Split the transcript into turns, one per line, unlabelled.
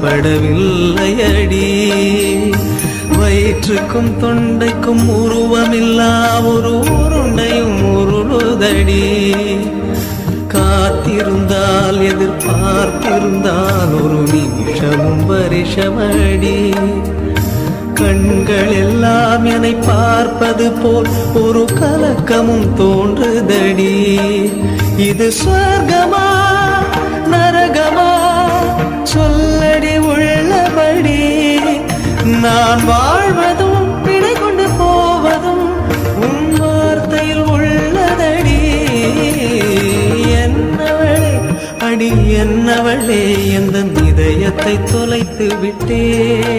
புலப்படவில்லையடி. வயிற்றுக்கும் தொண்டைக்கும் உருவமில்லா ஒரு உருண்டையும் உருளுதடி. காத்திருந்தால் எதிர்பார்த்திருந்தால் ஒரு நிமிஷமும் வருஷமடி. கண்கள் எல்லாம் என்னை பார்ப்பது போல் ஒரு கலக்கமும் தோன்றுதடி. இது சொர்க்கமா நரகமா சொல்லடி உள்ளபடி. நான் வாழ்வதும் பிழை கொண்டு போவதும் உன் வார்த்தையில் உள்ளதடி. என்னவளே அடி என்னவளே எந்த இதயத்தை தொலைத்து விட்டே.